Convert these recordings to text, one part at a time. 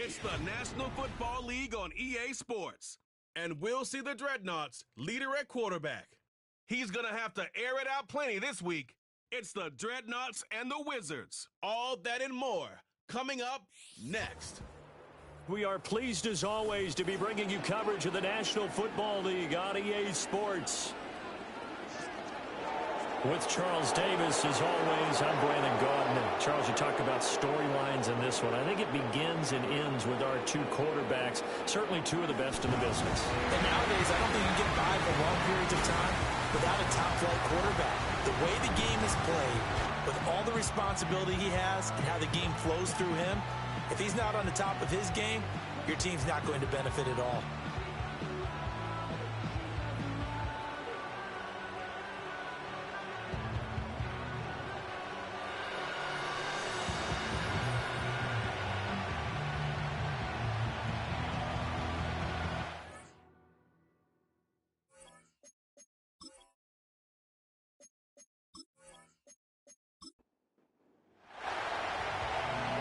It's the National Football League on EA Sports. And we'll see the Dreadnoughts leader at quarterback. He's going to have to air it out plenty this week. It's the Dreadnoughts and the Wizards. All that and more coming up next. We are pleased as always to be bringing you coverage of the National Football League on EA Sports. With Charles Davis, as always, I'm Brandon Gaudin. And Charles, you talked about storylines in this one. I think it begins and ends with our two quarterbacks, certainly two of the best in the business. And nowadays, I don't think you can get by for long periods of time without a top-flight quarterback. The way the game is played, with all the responsibility he has and how the game flows through him, if he's not on the top of his game, your team's not going to benefit at all.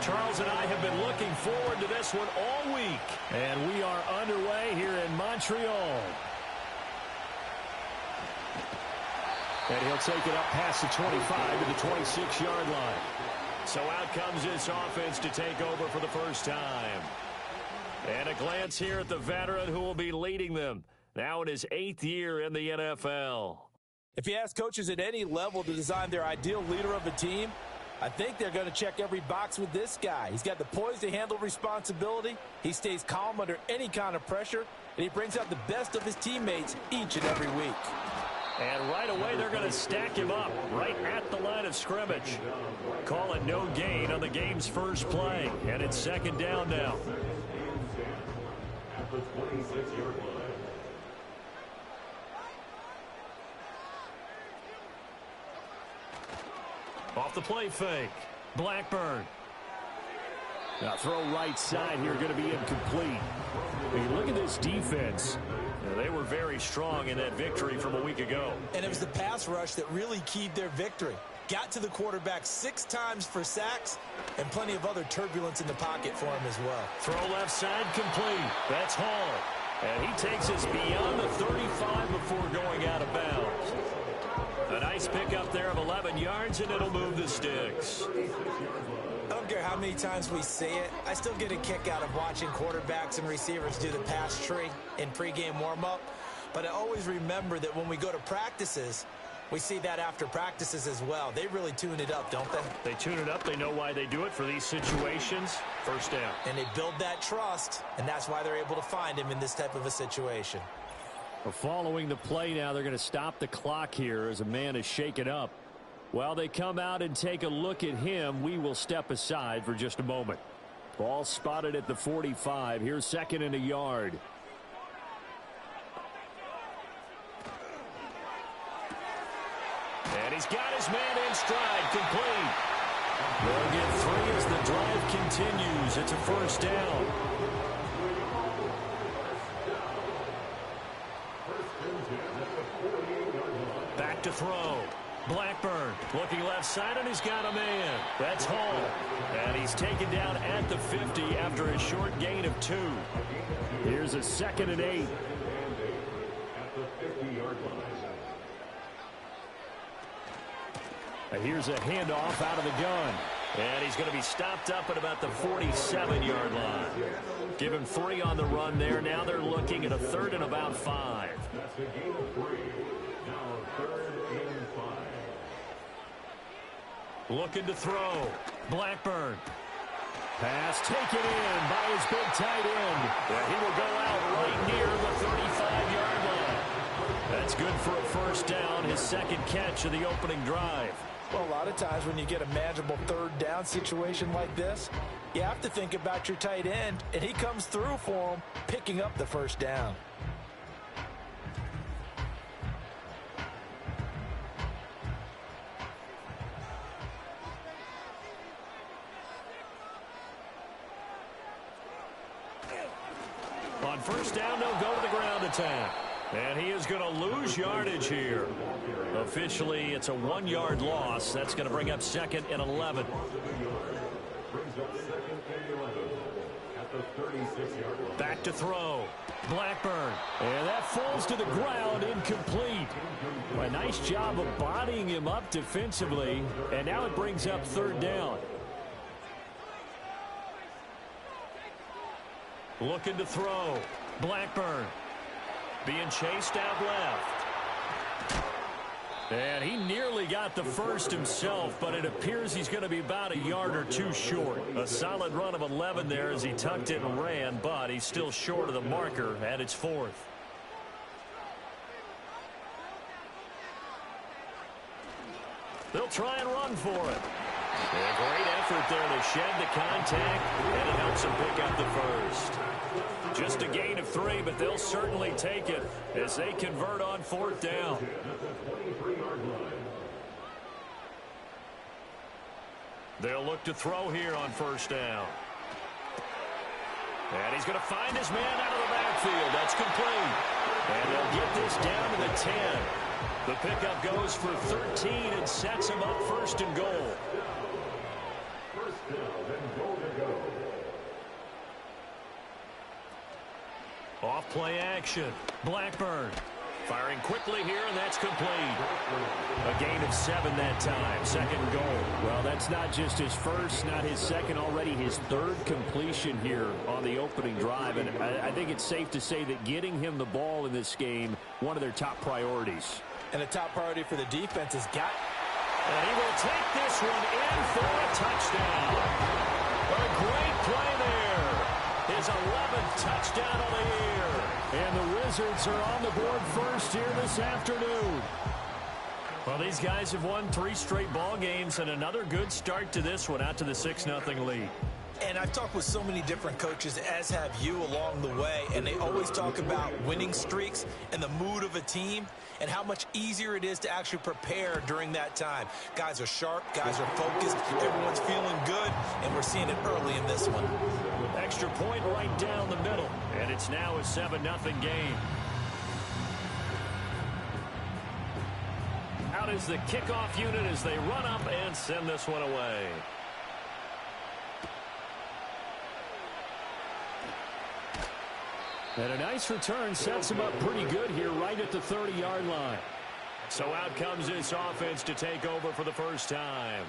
Charles and I have been looking forward to this one all week. And we are underway here in Montreal. And he'll take it up past the 25 to the 26-yard line. So out comes this offense to take over for the first time. And a glance here at the veteran who will be leading them now in his 8th year in the NFL. If you ask coaches at any level to design their ideal leader of a team, I think they're going to check every box with this guy. He's got the poise to handle responsibility. He stays calm under any kind of pressure, and he brings out the best of his teammates each and every week. And right away, they're going to stack him up right at the line of scrimmage. Call it no gain on the game's first play, and it's second down now. At the 26-yard line. Off the play fake. Blackburn. Now throw right side here, going to be incomplete. I mean, look at this defense. They were very strong in that victory from a week ago. And it was the pass rush that really keyed their victory. Got to the quarterback 6 times for sacks and plenty of other turbulence in the pocket for him as well. Throw left side complete. That's Hall. And he takes us beyond the 35 before going out of bounds. A nice pickup there of 11 yards, and it'll move the sticks. I don't care how many times we see it. I still get a kick out of watching quarterbacks and receivers do the pass tree in pregame warm-up. But I always remember that when we go to practices, we see that after practices as well. They really tune it up, don't they? They tune it up. They know why they do it for these situations. First down. And they build that trust, and that's why they're able to find him in this type of a situation. Following the play now, they're going to stop the clock here as a man is shaken up. While they come out and take a look at him, we will step aside for just a moment. Ball spotted at the 45. Here's second and a yard. And he's got his man in stride, complete. They'll get 3 as the drive continues. It's a first down. Back to throw. Blackburn looking left side, and he's got a man. That's Hall. And he's taken down at the 50 after a short gain of 2. Here's a second and 8. At the 50-yard line. Here's a handoff out of the gun. And he's going to be stopped up at about the 47-yard line. Give him 3 on the run there. Now they're looking at a 3rd and about 5. That's a gain of 3. Now 3rd and 5. Looking to throw. Blackburn. Pass taken in by his big tight end. And he will go out right near the 35-yard line. That's good for a first down, his second catch of the opening drive. Well, a lot of times when you get a manageable 3rd down situation like this, you have to think about your tight end, and he comes through for him, picking up the first down. On first down, they'll go to the ground attack. And he is going to lose yardage here. Officially, it's a 1-yard loss. That's going to bring up 2nd and 11. brings up second and 11 at the 36-yard line. Back to throw. Blackburn. And that falls to the ground, incomplete. A nice job of bodying him up defensively. And now it brings up third down. Looking to throw. Blackburn. Being chased out left. And he nearly got the first himself, but it appears he's going to be about a yard or two short. A solid run of 11 there as he tucked it and ran, but he's still short of the marker at its fourth. They'll try and run for it. A great effort there to shed the contact, and it helps him pick up the first. Just a gain of 3, but they'll certainly take it as they convert on fourth down. They'll look to throw here on first down. And he's going to find his man out of the backfield. That's complete. And they'll get this down to the 10. The pickup goes for 13 and sets him up first and goal. First down and goal to go. Off play action. Blackburn firing quickly here, and that's complete. A gain of 7 that time. Second goal. Well, that's not just his first, not his second, already his third completion here on the opening drive. And I think it's safe to say that getting him the ball in this game, one of their top priorities. And a top priority for the defense is got. And he will take this one in for a touchdown. A great play there. His 11th touchdown of the year. And the Wizards are on the board first here this afternoon. Well, these guys have won 3 straight ball games, and another good start to this one out to the 6-0 lead. And I've talked with so many different coaches, as have you along the way, and they always talk about winning streaks and the mood of a team and how much easier it is to actually prepare during that time. Guys are sharp, guys are focused, everyone's feeling good, and we're seeing it early in this one. Extra point right down the middle, and it's now a 7-0 game. Out is the kickoff unit as they run up and send this one away. And a nice return sets him up pretty good here right at the 30-yard line. So out comes this offense to take over for the first time.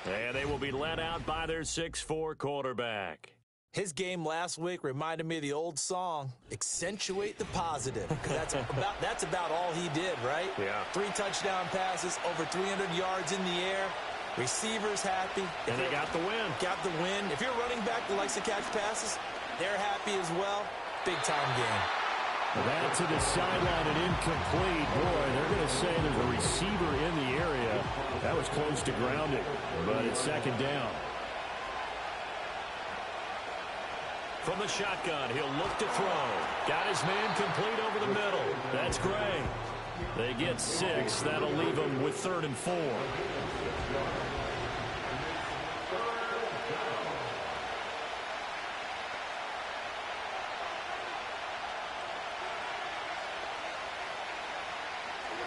And they will be led out by their 6'4" quarterback. His game last week reminded me of the old song, Accentuate the Positive. Because that's about all he did, right? Yeah. 3 touchdown passes, over 300 yards in the air. Receivers happy. And they got the win. Got the win. If you're a running back that likes to catch passes, they're happy as well. Big-time game. That to the sideline and incomplete. Boy, they're going to say there's a receiver in the area. That was close to grounding, but it's second down. From the shotgun, he'll look to throw. Got his man complete over the middle. That's Gray. They get 6. That'll leave them with 3rd and 4.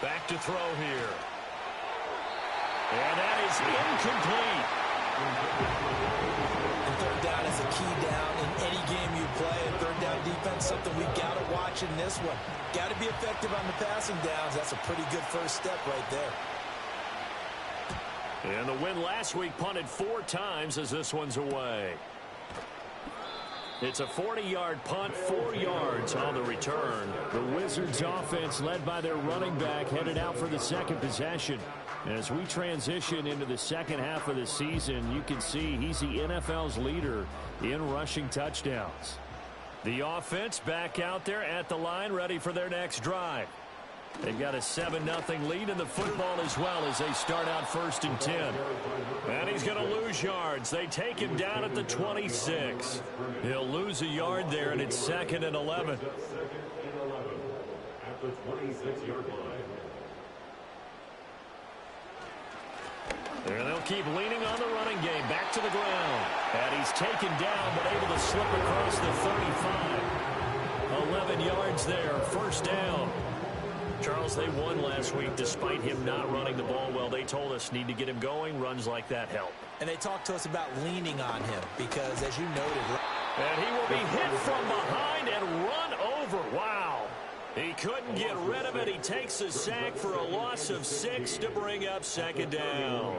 Back to throw here. And that is incomplete. And third down is a key down in any game you play. And third down defense, something we got to watch in this one. Got to be effective on the passing downs. That's a pretty good first step right there. And the win last week punted 4 times as this one's away. It's a 40-yard punt, 4 yards on the return. The Wizards offense led by their running back headed out for the second possession. And as we transition into the second half of the season, you can see he's the NFL's leader in rushing touchdowns. The offense back out there at the line ready for their next drive. They've got a 7-0 lead in the football as well as they start out 1st and 10. And he's going to lose yards. They take him down at the 26. He'll lose a yard there, and it's 2nd and 11. At the 26-yard line. And they'll keep leaning on the running game. Back to the ground. And he's taken down, but able to slip across the 35. 11 yards there. First down. Charles, they won last week despite him not running the ball well. They told us need to get him going. Runs like that help. And they talked to us about leaning on him because, as you noted... And he will be hit from behind and run over. Wow. He couldn't get rid of it. He takes a sack for a loss of 6 to bring up second down.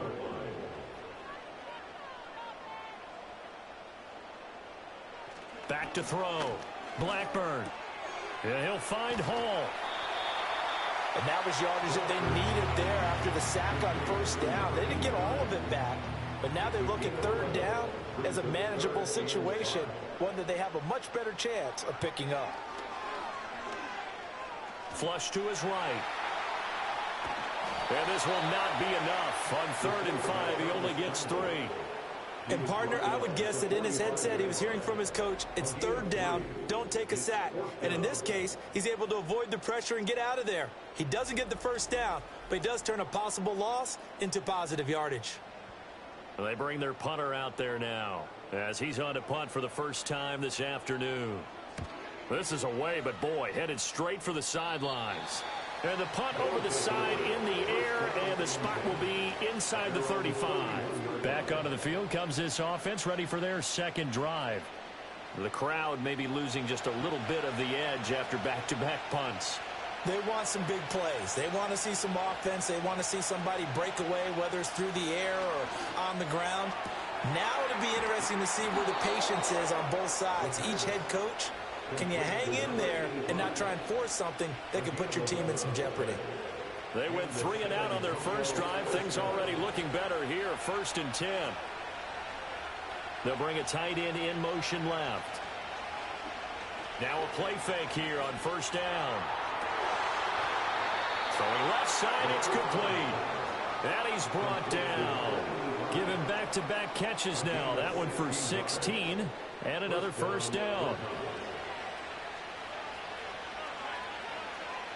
Back to throw. Blackburn. And he'll find Hall. And that was yardage that they needed there after the sack on first down. They didn't get all of it back, but now they look at third down as a manageable situation, one that they have a much better chance of picking up. Flush to his right. And this will not be enough. On 3rd and 5, he only gets 3. And, partner, I would guess that in his headset he was hearing from his coach, it's third down, don't take a sack. And in this case, he's able to avoid the pressure and get out of there. He doesn't get the first down, but he does turn a possible loss into positive yardage. They bring their punter out there now as he's on to punt for the first time this afternoon. This is away, but boy, headed straight for the sidelines. And the punt over the side in the air, and the spot will be inside the 35. Back onto the field comes this offense, ready for their second drive. The crowd may be losing just a little bit of the edge after back-to-back punts. They want some big plays. They want to see some offense. They want to see somebody break away, whether it's through the air or on the ground. Now it'll be interesting to see where the patience is on both sides. Each head coach, can you hang in there and not try and force something that could put your team in some jeopardy? They went 3 and out on their first drive. Things already looking better here. 1st and 10. They'll bring a tight end in motion left. Now a play fake here on 1st down. Throwing left side, it's complete. And he's brought down. Given back-to-back catches now. That one for 16 and another 1st down.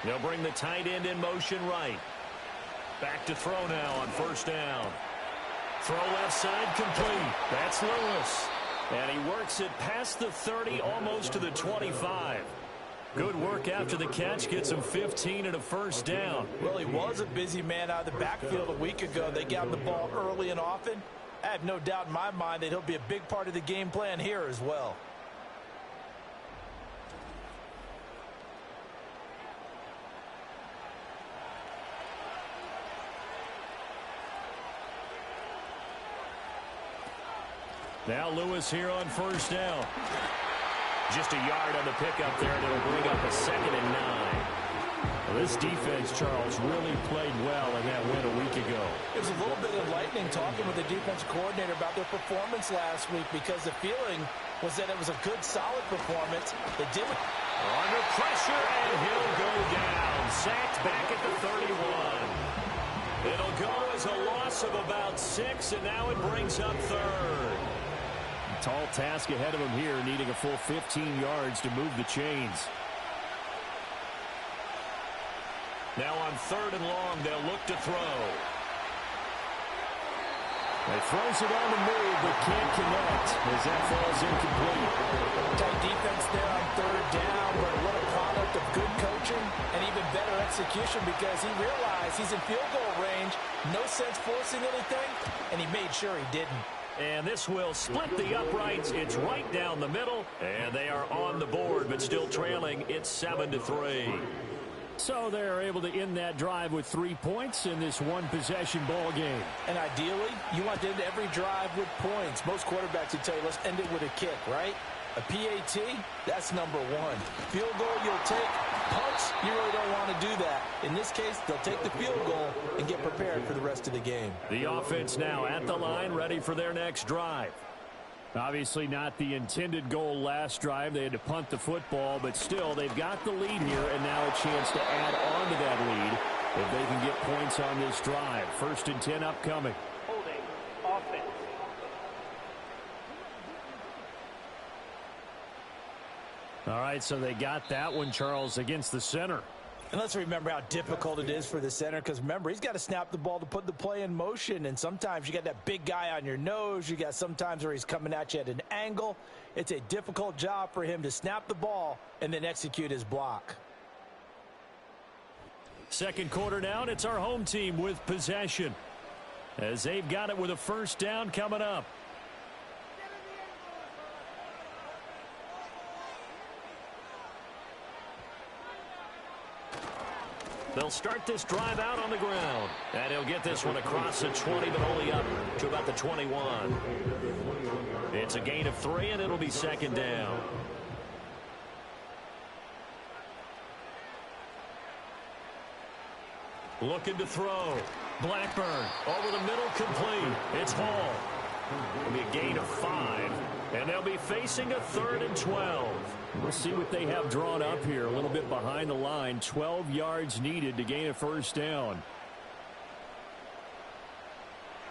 They'll bring the tight end in motion right. Back to throw now on 1st down. Throw left side complete. That's Lewis. And he works it past the 30, almost to the 25. Good work after the catch. Gets him 15 and a 1st down. Well, he was a busy man out of the backfield a week ago. They got him the ball early and often. I have no doubt in my mind that he'll be a big part of the game plan here as well. Now Lewis here on 1st down. Just a yard on the pickup there, and it'll bring up a 2nd and 9. Well, this defense, Charles, really played well in that win a week ago. It was a little bit enlightening talking with the defense coordinator about their performance last week because the feeling was that it was a good, solid performance. They did it. Under pressure, and he'll go down. Sacked back at the 31. It'll go as a loss of about 6, and now it brings up 3rd. Tall task ahead of him here, needing a full 15 yards to move the chains. Now on 3rd and long, they'll look to throw. He throws it on the move, but can't connect as that falls incomplete. Tight defense there on 3rd down, but what a product of good coaching and even better execution because he realized he's in field goal range, no sense forcing anything, and he made sure he didn't. And this will split the uprights. It's right down the middle, and they are on the board, but still trailing. It's 7-3. So they're able to end that drive with 3 points in this one-possession ball game. And ideally, you want to end every drive with points. Most quarterbacks would tell you, let's end it with a kick, right? A PAT, that's number 1. Field goal, you'll take. Punts, you really don't want to do that. In this case, they'll take the field goal and get prepared for the rest of the game. The offense now at the line, ready for their next drive. Obviously not the intended goal last drive. They had to punt the football, but still, they've got the lead here, and now a chance to add on to that lead if they can get points on this drive. 1st and 10 upcoming. Holding, offense. All right, so they got that one, Charles, against the center. And let's remember how difficult it is for the center because, remember, he's got to snap the ball to put the play in motion. And sometimes you got that big guy on your nose. You got sometimes where he's coming at you at an angle. It's a difficult job for him to snap the ball and then execute his block. Second quarter now, and it's our home team with possession, as they've got it with a first down coming up. They'll start this drive out on the ground. And he'll get this one across the 20, but only up to about the 21. It's a gain of 3, and it'll be second down. Looking to throw. Blackburn over the middle, complete. It's Hall. It'll be a gain of 5, and they'll be facing a 3rd and 12. We'll see what they have drawn up here. A little bit behind the line. 12 yards needed to gain a first down.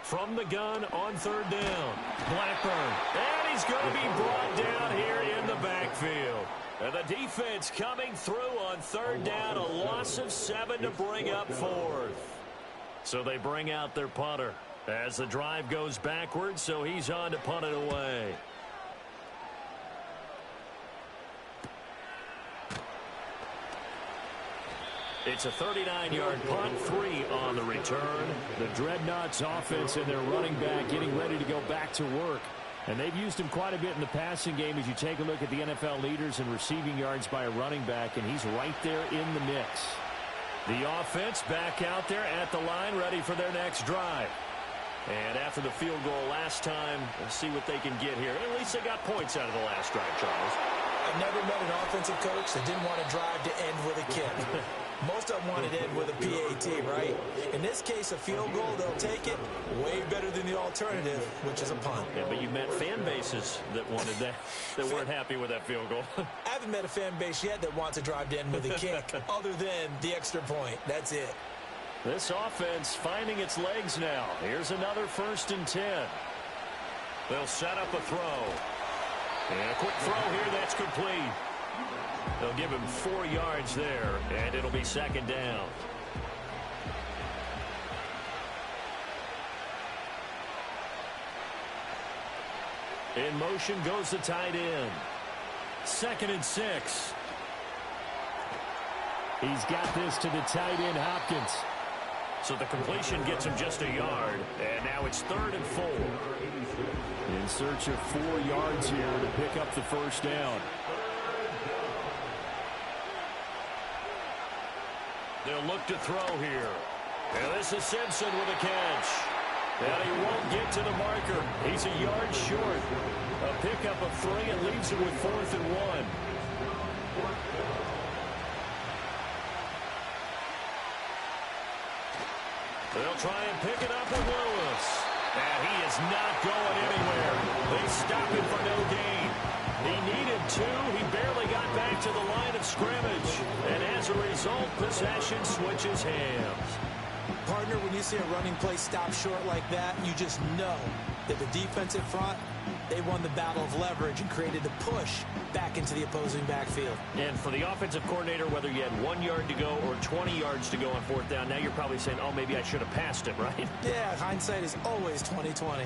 From the gun on 3rd down. Blackburn. And he's going to be brought down here in the backfield. And the defense coming through on 3rd down. A loss of 7 to bring up 4th. So they bring out their punter as the drive goes backwards, so he's on to punt it away. It's a 39-yard punt, 3 on the return. The Dreadnoughts offense and their running back getting ready to go back to work. And they've used him quite a bit in the passing game as you take a look at the NFL leaders in receiving yards by a running back, and he's right there in the mix. The offense back out there at the line, ready for their next drive. And after the field goal last time, we'll see what they can get here. At least they got points out of the last drive, Charles. I've never met an offensive coach that didn't want to drive to end with a kick. Most of them wanted to end with a PAT, right? In this case, a field goal, they'll take it. Way better than the alternative, which is a punt. Yeah, but you met fan bases that wanted that, that weren't happy with that field goal. I haven't met a fan base yet that wants to drive to end with a kick, other than the extra point. That's it. This offense finding its legs now. Here's another 1st and 10. They'll set up a throw. And a quick throw here that's complete. They'll give him 4 yards there, and it'll be second down. In motion goes the tight end. 2nd and 6. He's got this to the tight end, Hopkins. So the completion gets him just a yard, and now it's 3rd and 4. In search of 4 yards here to pick up the first down. They'll look to throw here. And this is Simpson with a catch. And he won't get to the marker. He's a yard short. A pickup of 3 and leaves it with 4th and 1. They'll try and pick it up with Lewis. And he is not going anywhere. They stop him for no gain. He needed 2. He barely got back to the line of scrimmage. And as a result, possession switches hands. Partner, when you see a running play stop short like that, you just know that the defensive front, they won the battle of leverage and created the push back into the opposing backfield. And for the offensive coordinator, whether you had 1 yard to go or 20 yards to go on 4th down, now you're probably saying, oh, maybe I should have passed it, right? Yeah, hindsight is always 20/20.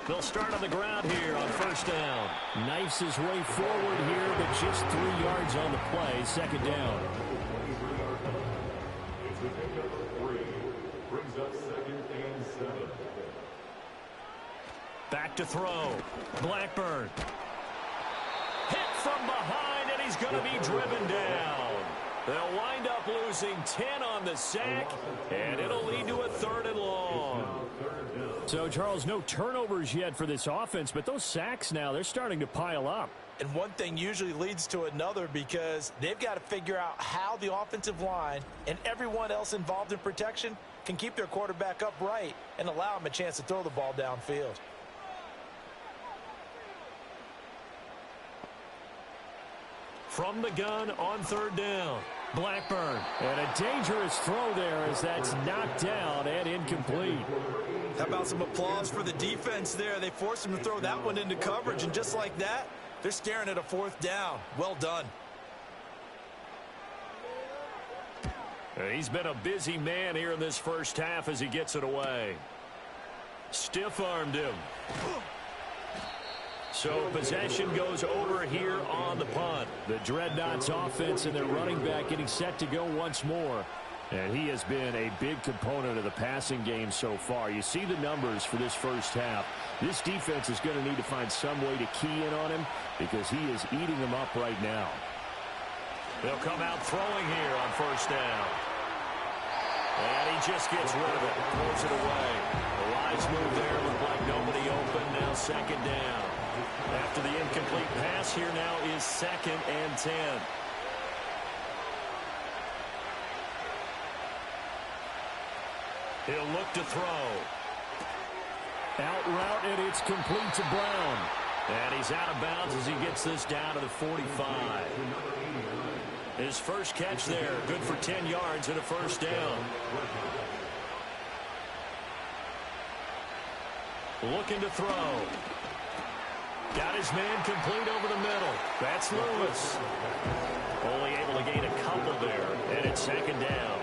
They'll start on the ground here on 1st down. Knifes his way forward here, but just 3 yards on the play. Second down. Brings up 2nd and 7. Back to throw. Blackburn. Hit from behind, and he's going to be driven down. They'll wind up losing 10 on the sack, and it'll lead to a 3rd and long. So, Charles, no turnovers yet for this offense, but those sacks now, they're starting to pile up. And one thing usually leads to another because they've got to figure out how the offensive line and everyone else involved in protection can keep their quarterback upright and allow him a chance to throw the ball downfield. From the gun on 3rd down. Blackburn. And a dangerous throw there as that's knocked down and incomplete. How about some applause for the defense there? They forced him to throw that one into coverage, and just like that, they're staring at a 4th down. Well done. He's been a busy man here in this first half as he gets it away. Stiff-armed him. So possession goes over here on the punt. The Dreadnoughts offense and their running back getting set to go once more. And he has been a big component of the passing game so far. You see the numbers for this first half. This defense is going to need to find some way to key in on him because he is eating them up right now. They'll come out throwing here on first down. And he just gets rid of it, throws it away. The wise move there, looked like nobody open. Now second down. After the incomplete pass, here now is 2nd and 10. He'll look to throw. Out route, and it's complete to Brown. And he's out of bounds as he gets this down to the 45. His first catch there, good for 10 yards and a first down. Looking to throw. Got his man complete over the middle. That's Lewis. Only able to gain a couple there, and it's second down.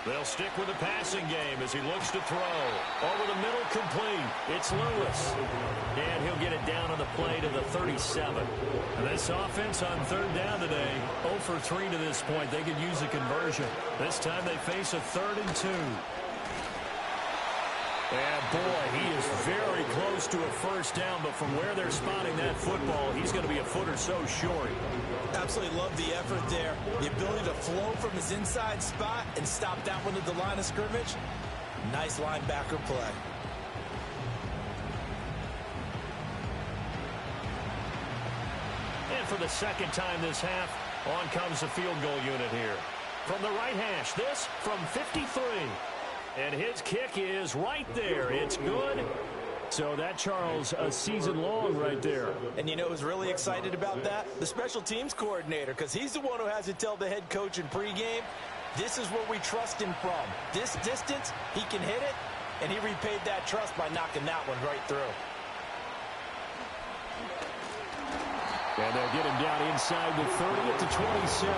They'll stick with the passing game as he looks to throw. Over the middle, complete. It's Lewis. And he'll get it down on the play to the 37. And this offense on third down today, 0 for 3 to this point. They could use a conversion. This time they face a 3rd and 2. And boy, he is very close to a first down, but from where they're spotting that football, he's going to be a foot or so short. Absolutely love the effort there. The ability to flow from his inside spot and stop that one at the line of scrimmage. Nice linebacker play. And for the second time this half, on comes the field goal unit here. From the right hash, this from 53. And his kick is right there. It's good. So that, Charles, a season long right there. And you know who's really excited about that? The special teams coordinator, because he's the one who has to tell the head coach in pregame, this is where we trust him from. This distance, he can hit it, and he repaid that trust by knocking that one right through. And they'll get him down inside the 30 at the 27.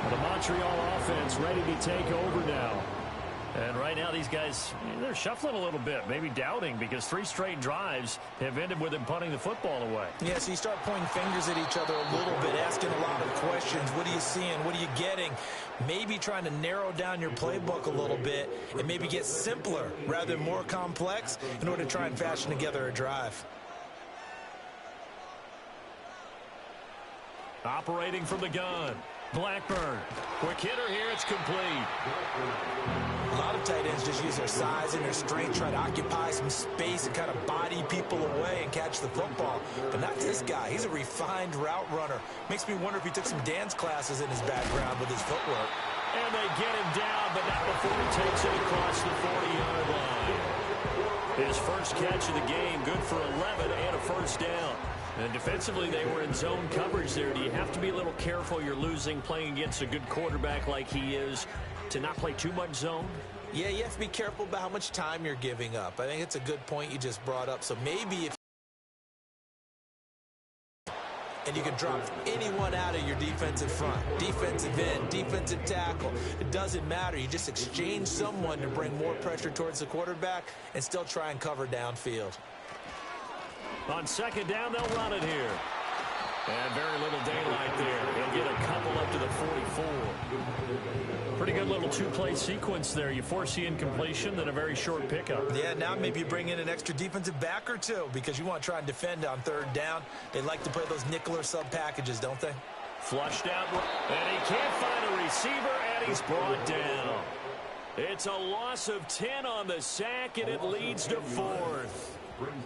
The Montreal offense ready to take over now. And right now these guys, they're shuffling a little bit, maybe doubting, because 3 straight drives have ended with him punting the football away. Yeah, so you start pointing fingers at each other a little bit, asking a lot of questions. What are you seeing? What are you getting? Maybe trying to narrow down your playbook a little bit and maybe get simpler rather than more complex in order to try and fashion together a drive. Operating from the gun. Blackburn. Quick hitter here. It's complete. A lot of tight ends just use their size and their strength, try to occupy some space and kind of body people away and catch the football. But not this guy. He's a refined route runner. Makes me wonder if he took some dance classes in his background with his footwork. And they get him down, but not before he takes it across the 40-yard line. His first catch of the game, good for 11 and a first down. And defensively, they were in zone coverage there. Do you have to be a little careful? You're losing, playing against a good quarterback like he is, to not play too much zone? Yeah, you have to be careful about how much time you're giving up. I think it's a good point you just brought up. So maybe if and you can drop anyone out of your defensive front, defensive end, defensive tackle. It doesn't matter. You just exchange someone to bring more pressure towards the quarterback and still try and cover downfield. On second down, they'll run it here. And very little daylight there. He'll get a couple up to the 44. Pretty good little two-play sequence there. You force the incompletion, then a very short pickup. Yeah, now maybe you bring in an extra defensive back or two because you want to try and defend on third down. They like to play those nickel or sub packages, don't they? Flushed out, and he can't find a receiver, and he's brought down. It's a loss of 10 on the sack, and it leads to 4th.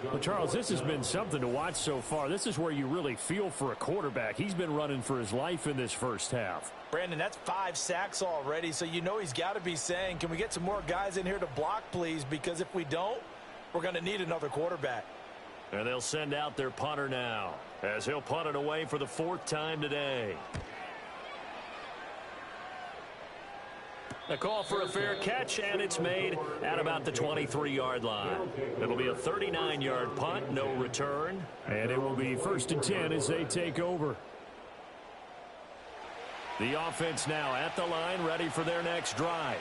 Well, Charles, this has been something to watch so far. This is where you really feel for a quarterback. He's been running for his life in this first half. Brandon, that's 5 sacks already, so you know he's got to be saying, can we get some more guys in here to block, please? Because if we don't, we're going to need another quarterback. And they'll send out their punter now, as he'll punt it away for the 4th time today. A call for a fair catch, and it's made at about the 23-yard line. It'll be a 39-yard punt, no return. And it will be 1st and 10 as they take over. The offense now at the line, ready for their next drive.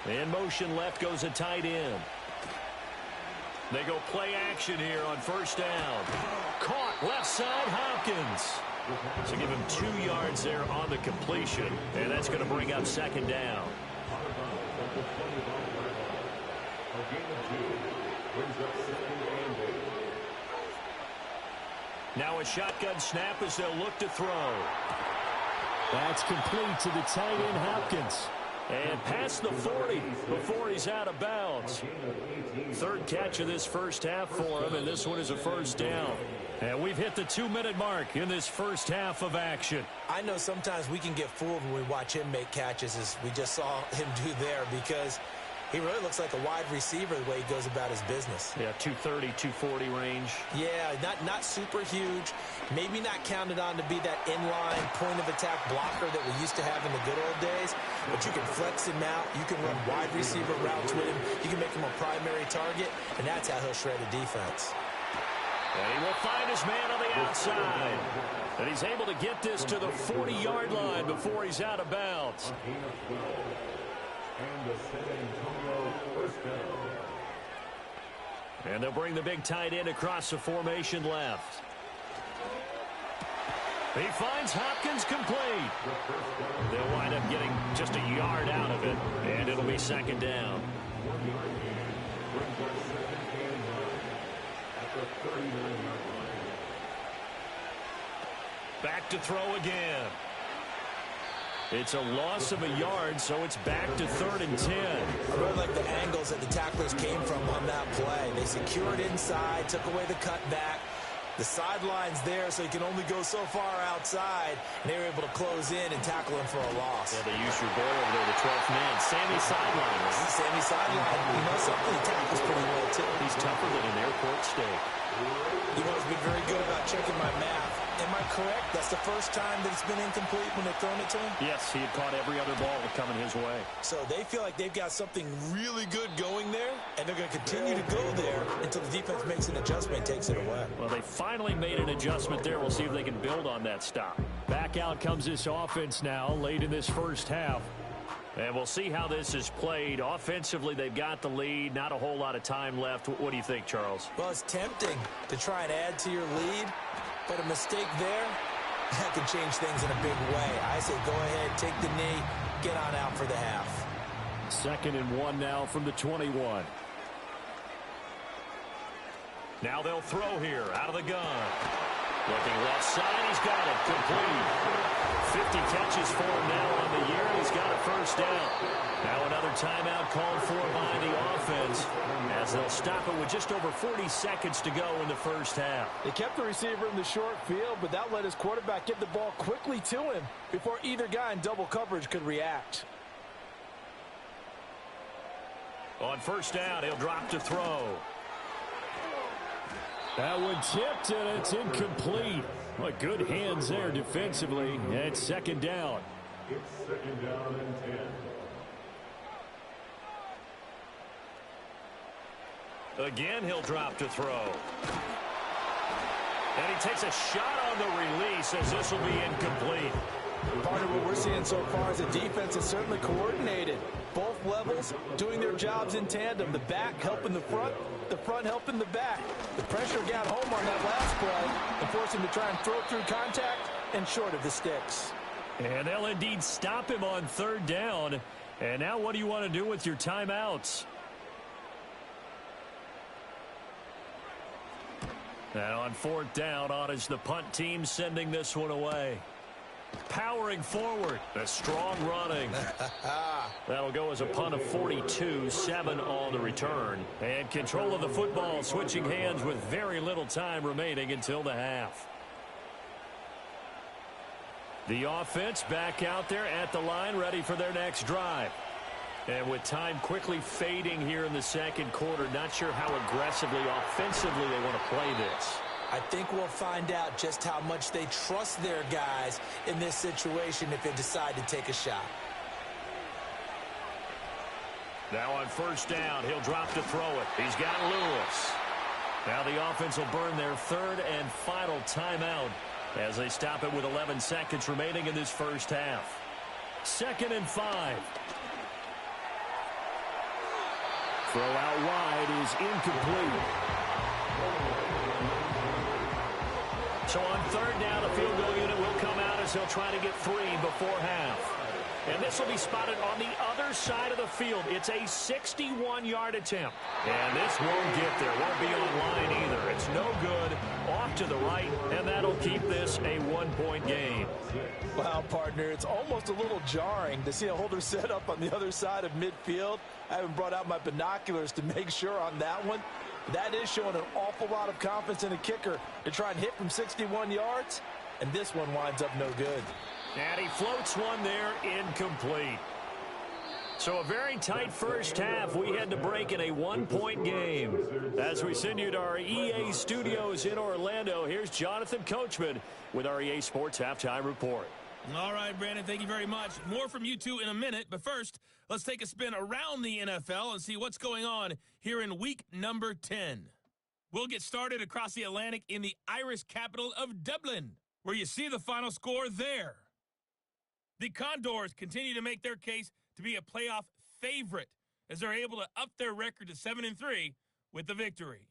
In motion left goes a tight end. They go play action here on first down. Caught left side, Hopkins. So give him 2 yards there on the completion, and that's going to bring up second down. Now a shotgun snap as they'll look to throw. That's complete to the tight end, Hopkins. And past the 40 before he's out of bounds. Third catch of this first half for him, and this one is a first down. And we've hit the 2-minute mark in this first half of action. I know sometimes we can get fooled when we watch him make catches, as we just saw him do there, because he really looks like a wide receiver the way he goes about his business. Yeah, 230, 240 range. Yeah, not super huge. Maybe not counted on to be that inline point-of-attack blocker that we used to have in the good old days. But you can flex him out. You can run wide receiver routes with him. You can make him a primary target, and that's how he'll shred a defense. And he will find his man on the outside. And he's able to get this to the 40-yard line before he's out of bounds. And the San Antonio first down. And they'll bring the big tight end across the formation left. He finds Hopkins complete. They'll wind up getting just a yard out of it, and it'll be second down. Back to throw again. It's a loss of a yard, so it's back to 3rd and 10. I really like the angles that the tacklers came from on that play. They secured inside, took away the cutback. The sideline's there, so he can only go so far outside. And they were able to close in and tackle him for a loss. Yeah, they used your boy over there, the 12th man. Sammy sideline. Sammy sideline. You know something? He tackles pretty well, too. He's tougher than an airport steak. You know, he's been very good about checking my math. Am I correct? That's the first time that it's been incomplete when they've thrown it to him? Yes, he had caught every other ball coming his way. So they feel like they've got something really good going there, and they're going to continue to go there until the defense makes an adjustment and takes it away. Well, they finally made an adjustment there. We'll see if they can build on that stop. Back out comes this offense now late in this first half. And we'll see how this is played. Offensively, they've got the lead. Not a whole lot of time left. What do you think, Charles? Well, it's tempting to try and add to your lead, but a mistake there, that could change things in a big way. I say go ahead, take the knee, get on out for the half. 2nd and 1 now from the 21. Now they'll throw here out of the gun. Looking left side, he's got it. Complete. 50 catches for him now on the year. He's got a first down. Now another timeout called for by the offense as they'll stop it with just over 40 seconds to go in the first half. They kept the receiver in the short field, but that let his quarterback get the ball quickly to him before either guy in double coverage could react. On first down, he'll drop to throw. That one tipped, and it's incomplete. Well, good hands there defensively. And it's second down. It's second down and 10. Again, he'll drop to throw. And he takes a shot on the release as this will be incomplete. Part of what we're seeing so far is the defense is certainly coordinated. Both levels doing their jobs in tandem. The back helping the front helping the back. The pressure got home on that last play and forced him to try and throw through contact and short of the sticks. And they'll indeed stop him on 3rd down. And now what do you want to do with your timeouts? Now on 4th down, on is the punt team sending this one away. Powering forward, the strong running. That'll go as a punt of 42, 7 on the return. And control of the football switching hands with very little time remaining until the half. The offense back out there at the line, ready for their next drive. And with time quickly fading here in the second quarter, not sure how aggressively, offensively they want to play this. I think we'll find out just how much they trust their guys in this situation if they decide to take a shot. Now on first down, he'll drop to throw it. He's got Lewis. Now the offense will burn their 3rd and final timeout as they stop it with 11 seconds remaining in this first half. 2nd and 5. Throw out wide is incomplete. So on third down, the field goal unit will come out as he'll try to get 3 before half. And this will be spotted on the other side of the field. It's a 61-yard attempt. And this won't get there. Won't be on line either. It's no good. Off to the right, and that'll keep this a 1-point game. Wow, partner, it's almost a little jarring to see a holder set up on the other side of midfield. I haven't brought out my binoculars to make sure on that one. That is showing an awful lot of confidence in the kicker to try and hit from 61 yards. And this one winds up no good. And he floats one there, incomplete. So a very tight first half. We had to break in a 1-point game. As we send you to our EA studios in Orlando, here's Jonathan Coachman with our EA Sports Halftime Report. All right, Brandon, thank you very much. More from you two in a minute, but first, let's take a spin around the NFL and see what's going on here in week number 10. We'll get started across the Atlantic in the Irish capital of Dublin, where you see the final score there. The Condors continue to make their case to be a playoff favorite as they're able to up their record to 7-3 with the victory.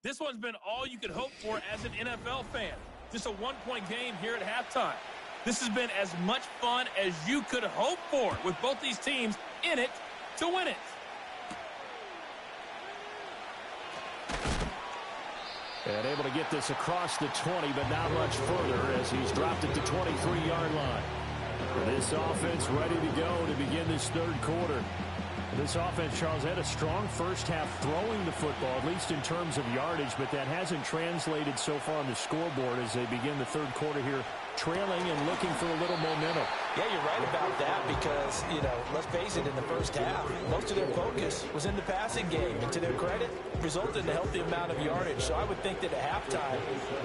This one's been all you could hope for as an NFL fan. Just a 1-point game here at halftime. This has been as much fun as you could hope for with both these teams in it to win it. And able to get this across the 20, but not much further as he's dropped it to 23-yard line. This offense ready to go to begin this third quarter. This offense, Charles, had a strong first half throwing the football, at least in terms of yardage, but that hasn't translated so far on the scoreboard as they begin the third quarter here, trailing and looking for a little momentum. Yeah, you're right about that because, let's face it, in the first half, most of their focus was in the passing game. And to their credit, resulted in a healthy amount of yardage. So I would think that at halftime,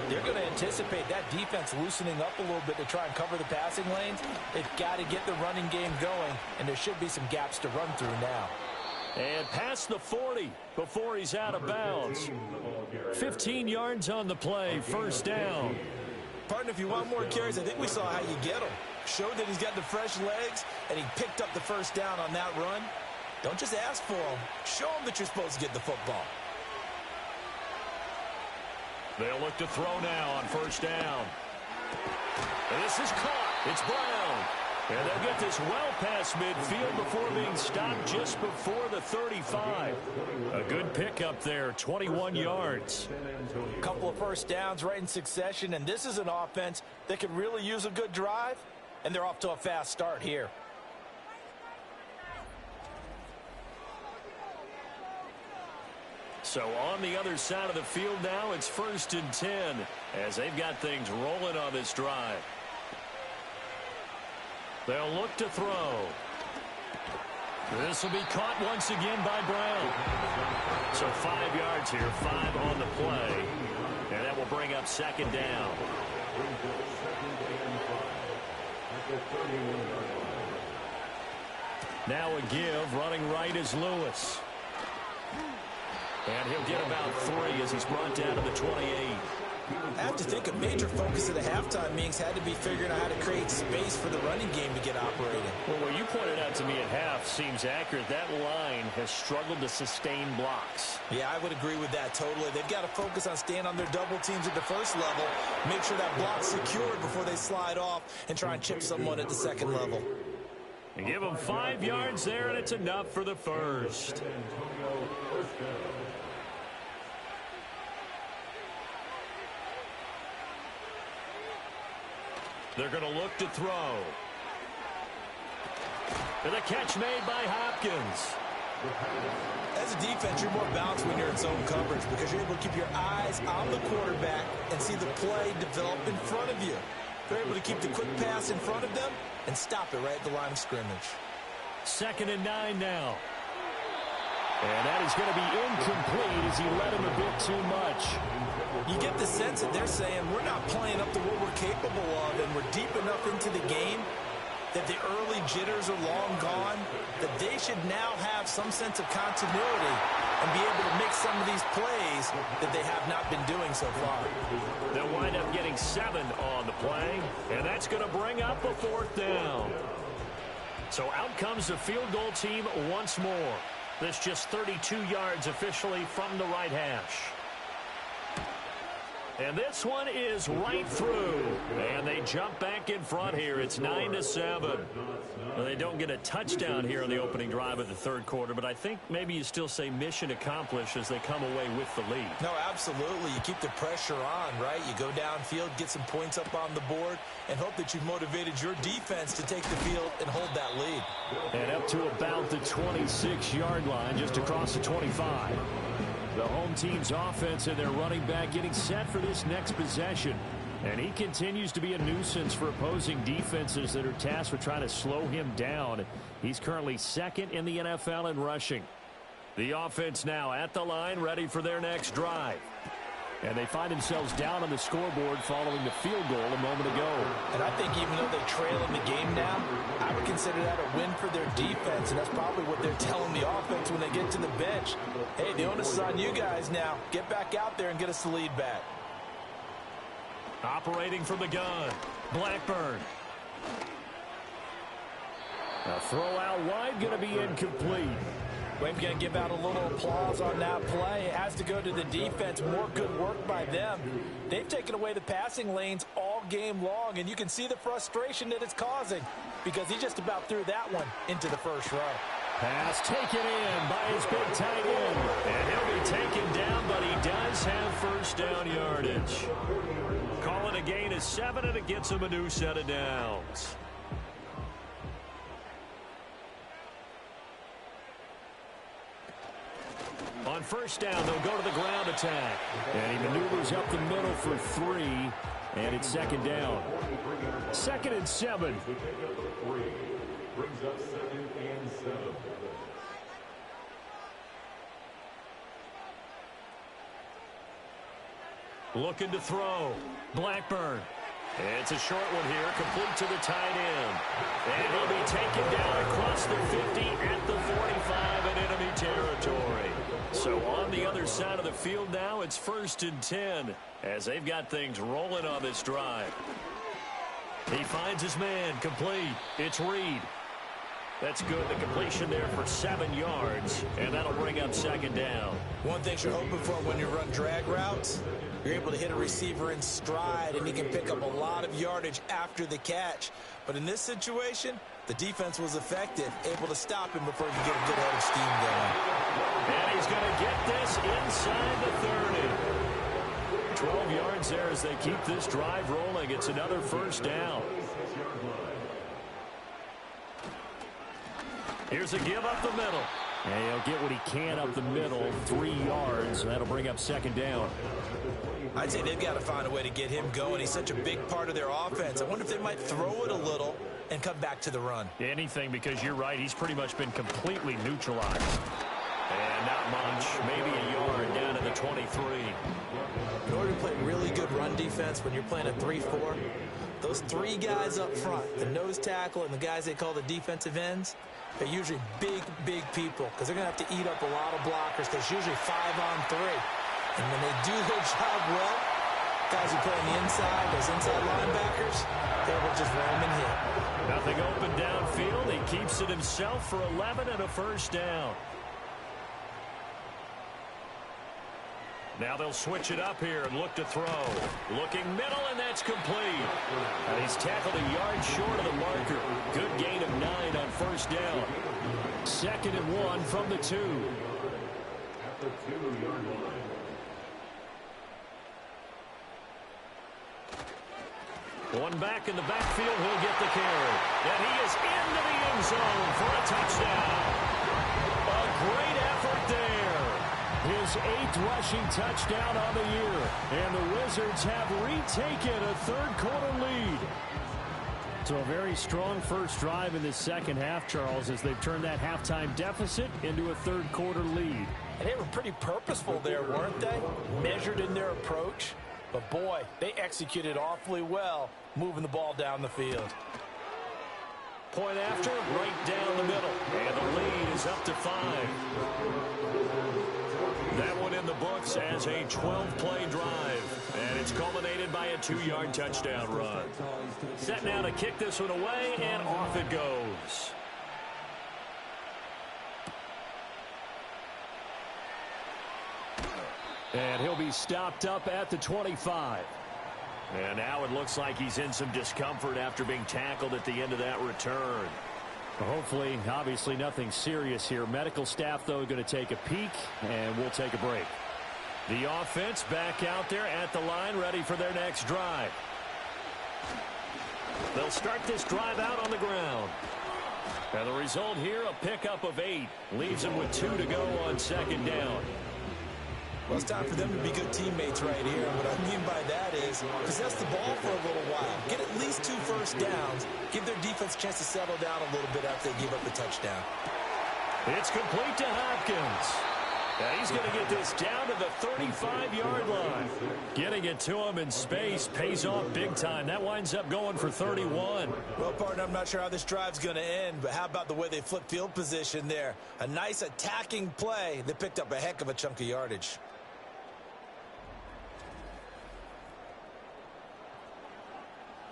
they're going to anticipate that defense loosening up a little bit to try and cover the passing lanes. They've got to get the running game going, and there should be some gaps to run through now. And past the 40 before he's out of bounds. 15 yards on the play, first down. Partner, if you want more carries, I think we saw how you get them. Showed that he's got the fresh legs, and he picked up the first down on that run. Don't just ask for them. Show them that you're supposed to get the football. They'll look to throw now on first down. And this is caught. It's Brown. And they'll get this well past midfield before being stopped just before the 35. A good pickup there, 21 yards. A couple of first downs right in succession, and this is an offense that could really use a good drive, and they're off to a fast start here. So on the other side of the field now, it's 1st and 10 as they've got things rolling on this drive. They'll look to throw. This will be caught once again by Brown. So 5 yards here, 5 on the play. And that will bring up second down. Now a give, running right is Lewis. And he'll get about 3 as he's brought down to the 28. I have to think a major focus of the halftime meetings had to be figuring out how to create space for the running game to get operating. Well, what you pointed out to me at half seems accurate. That line has struggled to sustain blocks. Yeah, I would agree with that totally. They've got to focus on staying on their double teams at the first level, make sure that block's secured before they slide off and try and chip someone at the second level. And give them 5 yards there, and it's enough for the first. They're going to look to throw. And the catch made by Hopkins. As a defense, you're more balanced when you're in zone coverage because you're able to keep your eyes on the quarterback and see the play develop in front of you. They're able to keep the quick pass in front of them and stop it right at the line of scrimmage. 2nd and 9 now. And that is going to be incomplete as he led him a bit too much. You get the sense that they're saying we're not playing up to what we're capable of, and we're deep enough into the game that the early jitters are long gone, that they should now have some sense of continuity and be able to make some of these plays that they have not been doing so far. They'll wind up getting 7 on the play, and that's going to bring up a 4th down. So out comes the field goal team once more. This just 32 yards officially from the right hash. And this one is right through. And they jump back in front here. It's 9-7. Well, they don't get a touchdown here on the opening drive of the 3rd quarter, but I think maybe you still say mission accomplished as they come away with the lead. No, absolutely. You keep the pressure on, right? You go downfield, get some points up on the board, and hope that you've motivated your defense to take the field and hold that lead. And up to about the 26-yard line, just across the 25. The home team's offense and their running back getting set for this next possession. And he continues to be a nuisance for opposing defenses that are tasked with trying to slow him down. He's currently 2nd in the NFL in rushing. The offense now at the line, ready for their next drive. And they find themselves down on the scoreboard following the field goal a moment ago. And I think even though they trail in the game now, I would consider that a win for their defense. And that's probably what they're telling the offense when they get to the bench. Hey, the onus is on you guys now. Get back out there and get us the lead back. Operating from the gun, Blackburn. A throw out wide, going to be incomplete. We're going to give out a little applause on that play. It has to go to the defense. More good work by them. They've taken away the passing lanes all game long, and you can see the frustration that it's causing because he just about threw that one into the first row. Pass taken in by his big tight end. And he'll be taken down, but he does have first down yardage. Calling a gain of 7, and it gets him a new set of downs. On first down, they'll go to the ground attack. And he maneuvers up the middle for 3, and it's 2nd down. 2nd and 7. Brings up 2nd and 7. Looking to throw. Blackburn. It's a short one here, complete to the tight end. And he'll be taken down across the 50 at the 45 in enemy territory. So on the other side of the field now, it's 1st and 10 as they've got things rolling on this drive. He finds his man, complete. It's Reed. That's good. The completion there for 7 yards, and that'll bring up 2nd down. One thing you're hoping for when you run drag routes, you're able to hit a receiver in stride, and he can pick up a lot of yardage after the catch. But in this situation, the defense was effective, able to stop him before he could get a good head of steam going. And he's going to get this inside the 30. 12 yards there as they keep this drive rolling. It's another first down. Here's a give up the middle. And he'll get what he can up the middle, 3 yards. That'll bring up 2nd down. I'd say they've got to find a way to get him going. He's such a big part of their offense. I wonder if they might throw it a little and come back to the run. Anything, because you're right. He's pretty much been completely neutralized. And not much. Maybe a yard down to the 23. In order to play really good run defense when you're playing a 3-4, those 3 guys up front, the nose tackle and the guys they call the defensive ends, they're usually big, big people because they're going to have to eat up a lot of blockers because it's usually 5-on-3. And when they do their job well, guys who play on the inside, those inside linebackers, they will just ram and hit. Nothing open downfield. He keeps it himself for 11 and a first down. Now they'll switch it up here and look to throw. Looking middle, and that's complete. And he's tackled a yard short of the marker. Good gain of 9 on first down. 2nd and 1 from the 2. At the 2-yard line. One back in the backfield, he'll get the carry. And he is into the end zone for a touchdown. A great effort there. His 8th rushing touchdown on the year. And the Wizards have retaken a 3rd quarter lead. So a very strong first drive in the second half, Charles, as they've turned that halftime deficit into a third-quarter lead. And they were pretty purposeful there, weren't they? Measured in their approach. But, boy, they executed awfully well moving the ball down the field. Point after, right down the middle. And the lead is up to 5. That one in the books as a 12-play drive. And it's culminated by a 2-yard touchdown run. Set now to kick this one away, and off it goes. And he'll be stopped up at the 25. And now it looks like he's in some discomfort after being tackled at the end of that return. Hopefully, obviously nothing serious here. Medical staff, though, going to take a peek, and we'll take a break. The offense back out there at the line, ready for their next drive. They'll start this drive out on the ground. And the result here, a pickup of 8. Leaves them with 2 to go on second down. Well, it's time for them to be good teammates right here. And what I mean by that is possess the ball for a little while. Get at least 2 first downs. Give their defense a chance to settle down a little bit after they give up the touchdown. It's complete to Hopkins. And he's going to get this down to the 35-yard line. Getting it to him in space pays off big time. That winds up going for 31. Well, partner, I'm not sure how this drive's going to end, but how about the way they flip field position there? A nice attacking play. They picked up a heck of a chunk of yardage.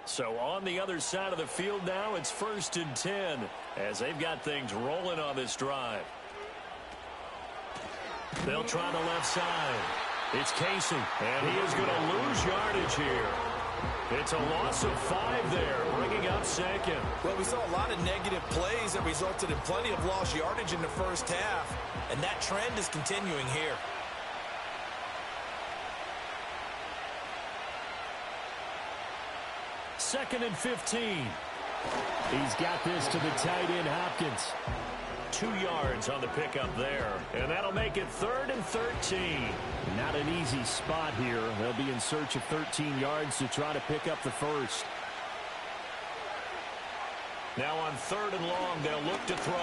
So on the other side of the field now, it's 1st and 10 as they've got things rolling on this drive. They'll try the left side. It's Casey, and he is going to lose yardage here. It's a loss of 5 there, bringing up second. Well, we saw a lot of negative plays that resulted in plenty of lost yardage in the first half, and that trend is continuing here. Second and 15. He's got this to the tight end, Hopkins. 2 yards on the pickup there, and that'll make it 3rd and 13. Not an easy spot here. They'll be in search of 13 yards to try to pick up the first. Now on 3rd and long, they'll look to throw.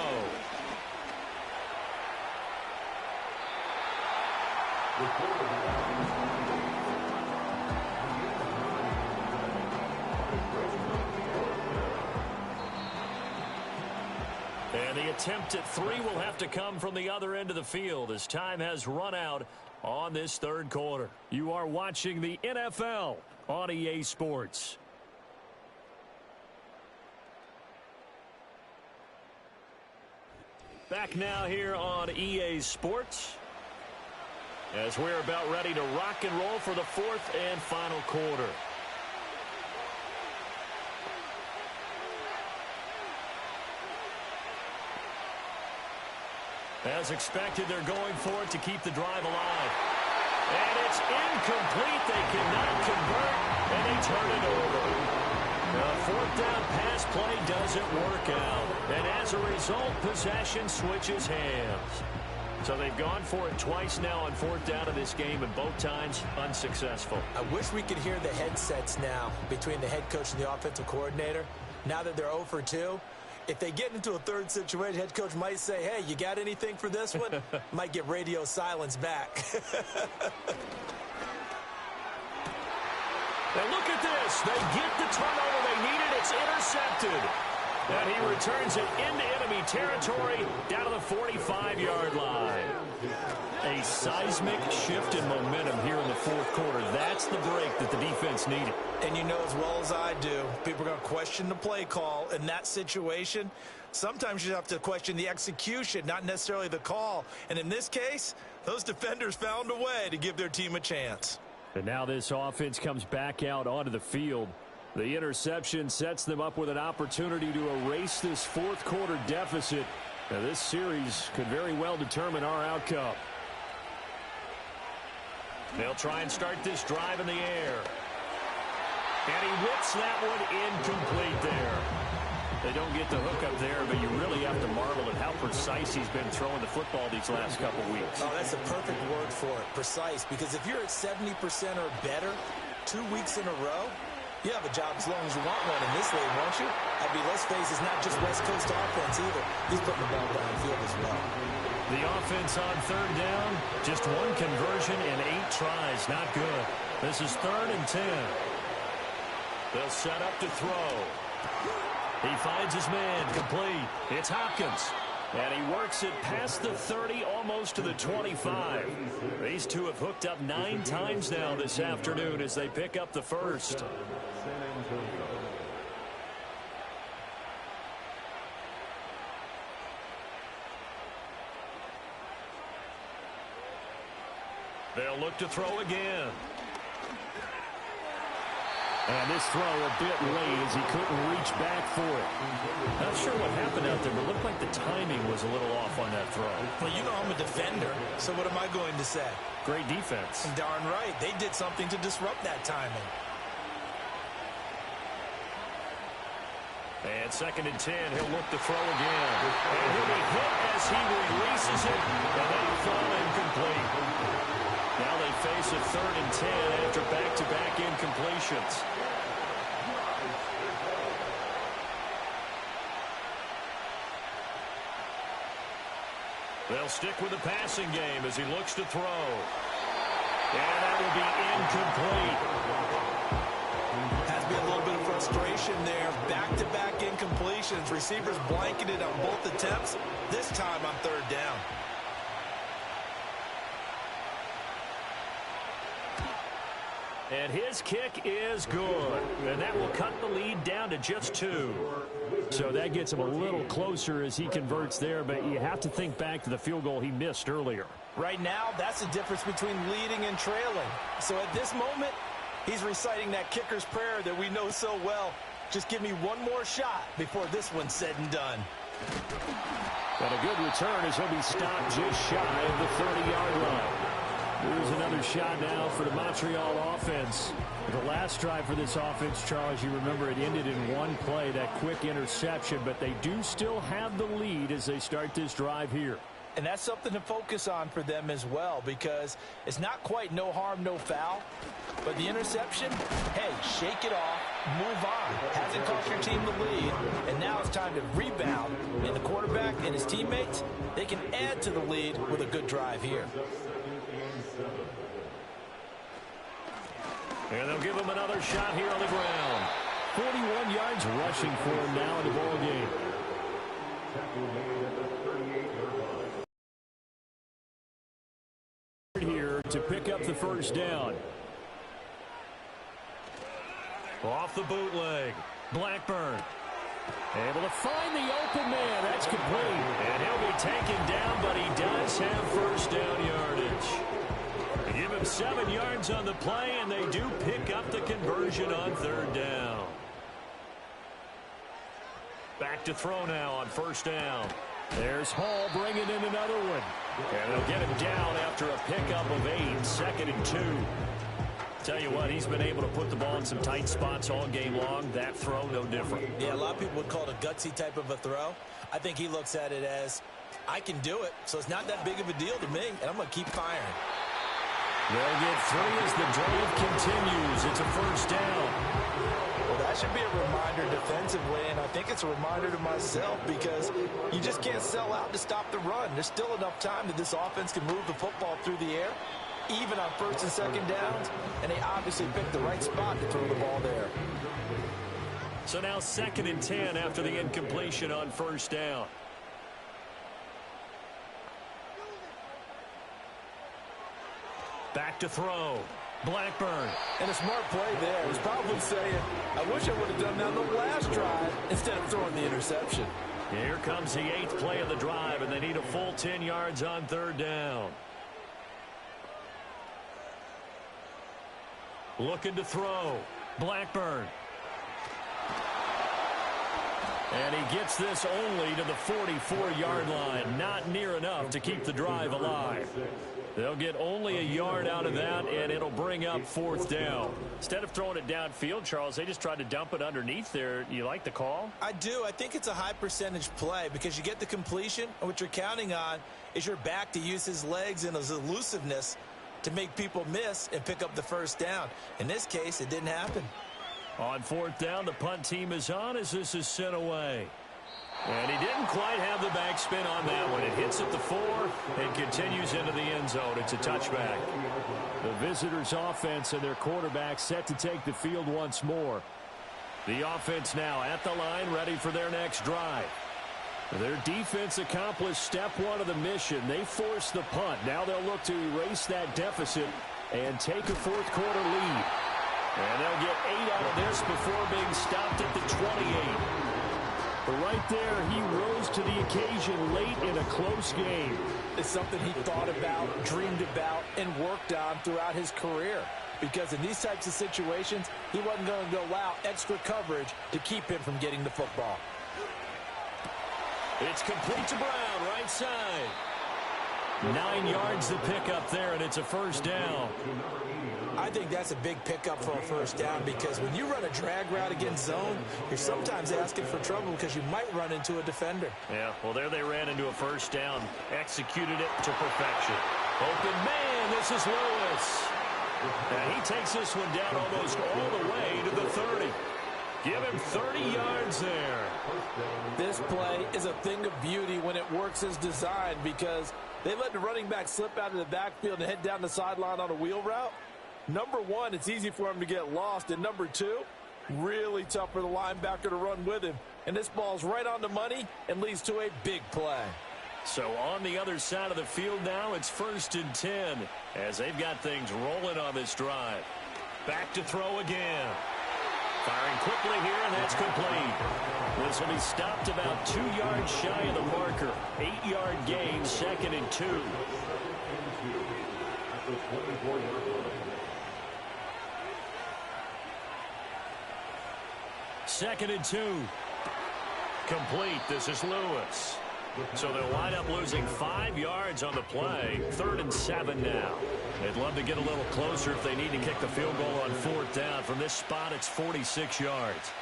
And the attempt at 3 will have to come from the other end of the field as time has run out on this 3rd quarter. You are watching the NFL on EA Sports. Back now here on EA Sports as we're about ready to rock and roll for the 4th and final quarter. As expected, they're going for it to keep the drive alive. And it's incomplete. They cannot convert, and they turn it over. The 4th down pass play doesn't work out. And as a result, possession switches hands. So they've gone for it twice now on 4th down in this game, and both times unsuccessful. I wish we could hear the headsets now between the head coach and the offensive coordinator. Now that they're 0 for 2. If they get into a 3rd situation, head coach might say, hey, you got anything for this one? Might get radio silence back. And look at this. They get the turnover they needed. It's intercepted. And he returns it into enemy territory down to the 45-yard line. A seismic shift in momentum here in the 4th quarter. That's the break that the defense needed. And you know as well as I do, people are going to question the play call in that situation. Sometimes you have to question the execution, not necessarily the call. And in this case, those defenders found a way to give their team a chance. And now this offense comes back out onto the field. The interception sets them up with an opportunity to erase this 4th quarter deficit. Now this series could very well determine our outcome. They'll try and start this drive in the air. And he whips that one incomplete there. They don't get the hook up there, but you really have to marvel at how precise he's been throwing the football these last couple weeks. Oh, that's a perfect word for it, precise. Because if you're at 70% or better 2 weeks in a row, You have a job as long as you want one in this league, won't you? I'd be less phased. It's not just West Coast offense either. He's putting the ball downfield as well. The offense on third down, just one conversion and 8 tries. Not good. This is 3rd and 10. They'll set up to throw. He finds his man, complete. It's Hopkins. And he works it past the 30, almost to the 25. These two have hooked up 9 times now this afternoon as they pick up the first. They'll look to throw again. And this throw a bit late as he couldn't reach back for it. Not sure what happened out there, but it looked like the timing was a little off on that throw. Well, you know I'm a defender, so what am I going to say? Great defense. And darn right, they did something to disrupt that timing. And 2nd and 10, he'll look to throw again. And he'll be hit as he releases it, and that'll fall incomplete. Now they face a 3rd and 10 after back-to-back incompletions. They'll stick with the passing game as he looks to throw. And that will be incomplete. Has to be a little bit of frustration there. Back-to-back incompletions. Receivers blanketed on both attempts. This time on 3rd down. And his kick is good. And that will cut the lead down to just 2. So that gets him a little closer as he converts there, but you have to think back to the field goal he missed earlier. Right now, that's the difference between leading and trailing. So at this moment, he's reciting that kicker's prayer that we know so well. Just give me one more shot before this one's said and done. But a good return as he'll be stopped just shy of the 30-yard line. Here's another shot now for the Montreal offense. The last drive for this offense, Charles, you remember it ended in one play, that quick interception, but they do still have the lead as they start this drive here. And that's something to focus on for them as well, because it's not quite no harm, no foul. But the interception, hey, shake it off, move on. Hasn't cost your team the lead, and now it's time to rebound. And the quarterback and his teammates, they can add to the lead with a good drive here. And they'll give him another shot here on the ground. 41 yards rushing for him now in the ball game. Here to pick up the first down. Off the bootleg. Blackburn. Able to find the open man. That's complete. And he'll be taken down, but he does have first down yardage. They give him 7 yards on the play, and they do pick up the conversion on 3rd down. Back to throw now on 1st down. There's Hall bringing in another one. And they'll get him down after a pickup of 8, 2nd and 2. Tell you what, he's been able to put the ball in some tight spots all game long. That throw, no different. Yeah, a lot of people would call it a gutsy type of a throw. I think he looks at it as, I can do it, so it's not that big of a deal to me, and I'm going to keep firing. They'll get 3 as the drive continues. It's a 1st down. Well, that should be a reminder defensively, and I think it's a reminder to myself because you just can't sell out to stop the run. There's still enough time that this offense can move the football through the air, even on 1st and 2nd downs, and they obviously picked the right spot to throw the ball there. So now 2nd and 10 after the incompletion on 1st down. Back to throw. Blackburn. And a smart play there. He's probably saying, I wish I would have done that on the last drive instead of throwing the interception. Here comes the 8th play of the drive, and they need a full 10 yards on 3rd down. Looking to throw. Blackburn. And he gets this only to the 44-yard line. Not near enough to keep the drive alive. They'll get only a yard out of that, and it'll bring up 4th down. Instead of throwing it downfield, Charles, they just tried to dump it underneath there. You like the call? I do. I think it's a high percentage play because you get the completion, and what you're counting on is your back to use his legs and his elusiveness to make people miss and pick up the 1st down. In this case, it didn't happen. On fourth down, the punt team is on as this is sent away. And he didn't quite have the backspin on that one. It hits at the 4 and continues into the end zone. It's a touchback. The visitors' offense and their quarterback set to take the field once more. The offense now at the line, ready for their next drive. Their defense accomplished step 1 of the mission. They forced the punt. Now they'll look to erase that deficit and take a fourth quarter lead. And they'll get 8 out of this before being stopped at the 28. But right there, he rose to the occasion late in a close game. It's something he thought about, dreamed about, and worked on throughout his career. Because in these types of situations, he wasn't going to allow extra coverage to keep him from getting the football. It's complete to Brown, right side. 9 yards to pick up there, and it's a first down. I think that's a big pickup for a first down because when you run a drag route against zone, you're sometimes asking for trouble because you might run into a defender. Yeah, well, there they ran into a first down, executed it to perfection. Open man, this is Lewis. And he takes this one down almost all the way to the 30. Give him 30 yards there. This play is a thing of beauty when it works as designed because they let the running back slip out of the backfield and head down the sideline on a wheel route. Number one, it's easy for him to get lost. And number two, really tough for the linebacker to run with him. And this ball's right on the money and leads to a big play. So on the other side of the field now, it's 1st and 10 as they've got things rolling on this drive. Back to throw again. Firing quickly here, and that's complete. This will be stopped about 2 yards shy of the marker. 8-yard gain, 2nd and 2. Second and 2. Complete. This is Lewis. So they'll wind up losing 5 yards on the play. 3rd and 7 now. They'd love to get a little closer if they need to kick the field goal on 4th down. From this spot, it's 46 yards.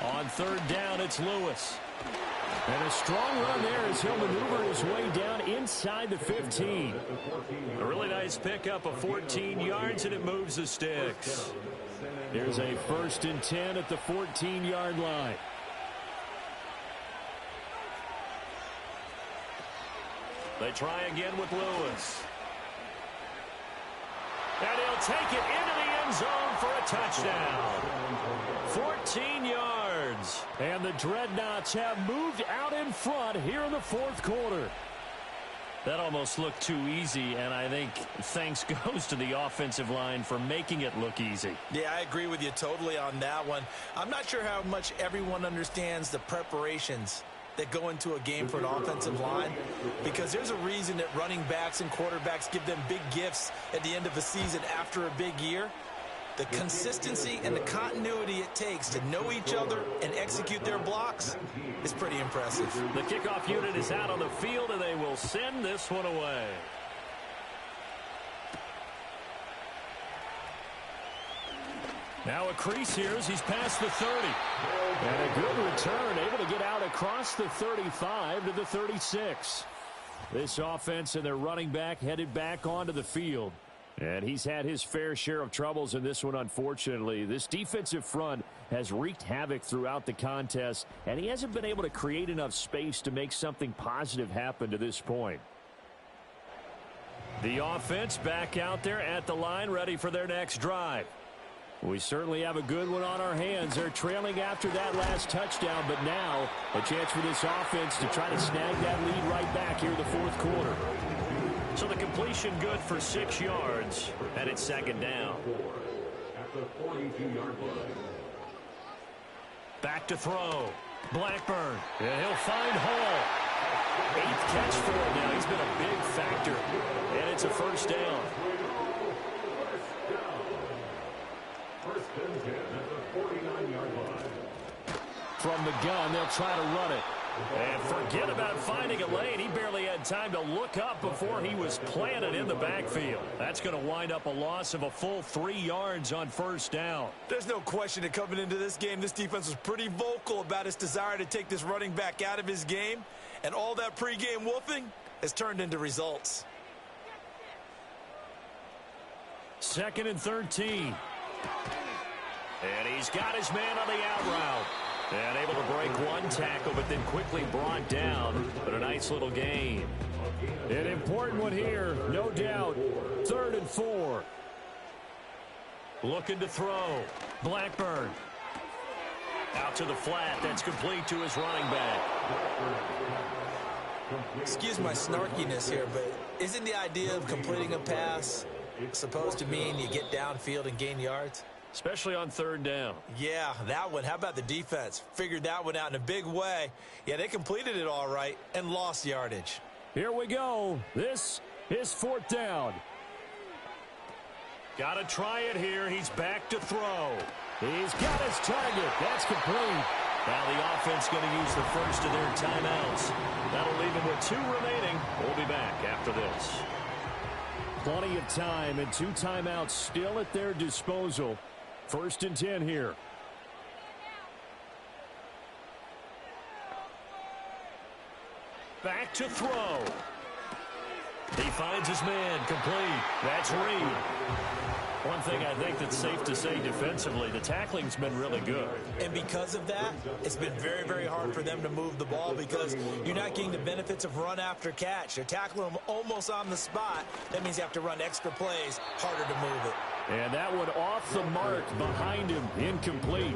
On 3rd down, it's Lewis. And a strong run there as he'll maneuver his way down inside the 15. A really nice pickup of 14 yards, and it moves the sticks. There's a 1st and 10 at the 14-yard line. They try again with Lewis. And he'll take it into the end zone for a touchdown. 14 yards. And the Dreadnoughts have moved out in front here in the 4th quarter. That almost looked too easy, and I think thanks goes to the offensive line for making it look easy. Yeah, I agree with you totally on that one. I'm not sure how much everyone understands the preparations that go into a game for an offensive line, because there's a reason that running backs and quarterbacks give them big gifts at the end of a season after a big year. The consistency and the continuity it takes to know each other and execute their blocks is pretty impressive. The kickoff unit is out on the field, and they will send this one away. Now a crease here as he's past the 30. And a good return, able to get out across the 35 to the 36. This offense and their running back headed back onto the field. And he's had his fair share of troubles in this one, unfortunately. This defensive front has wreaked havoc throughout the contest, and he hasn't been able to create enough space to make something positive happen to this point. The offense back out there at the line, ready for their next drive. We certainly have a good one on our hands. They're trailing after that last touchdown, but now a chance for this offense to try to snag that lead right back here in the 4th quarter. So the completion good for 6 yards, and it's 2nd down. At the 42-yard line. Back to throw. Blackburn. And he'll find Hall. 8th catch for him now. He's been a big factor, and it's a first down. First and 10 at the 49-yard line. From the gun, they'll try to run it. And forget about finding a lane. He barely had time to look up before he was planted in the backfield. That's going to wind up a loss of a full 3 yards on first down. There's no question that coming into this game, this defense was pretty vocal about its desire to take this running back out of his game. And all that pregame wolfing has turned into results. 2nd and 13. And he's got his man on the out route. And able to break one tackle, but then quickly brought down. But a nice little gain. An important one here, no doubt. 3rd and 4. Looking to throw. Blackburn. Out to the flat. That's complete to his running back. Excuse my snarkiness here, but isn't the idea of completing a pass supposed to mean you get downfield and gain yards? Especially on 3rd down. Yeah, that one. How about the defense? Figured that one out in a big way. Yeah, they completed it all right and lost yardage. Here we go. This is 4th down. Got to try it here. He's back to throw. He's got his target. That's complete. Now the offense going to use the first of their timeouts. That'll leave them with 2 remaining. We'll be back after this. Plenty of time and 2 timeouts still at their disposal. 1st and 10 here. Back to throw. He finds his man complete. That's Reed. One thing I think that's safe to say defensively, the tackling's been really good. And because of that, it's been very, very hard for them to move the ball because you're not getting the benefits of run after catch. They're tackling them almost on the spot. That means you have to run extra plays, harder to move it. And that one off the mark behind him, incomplete.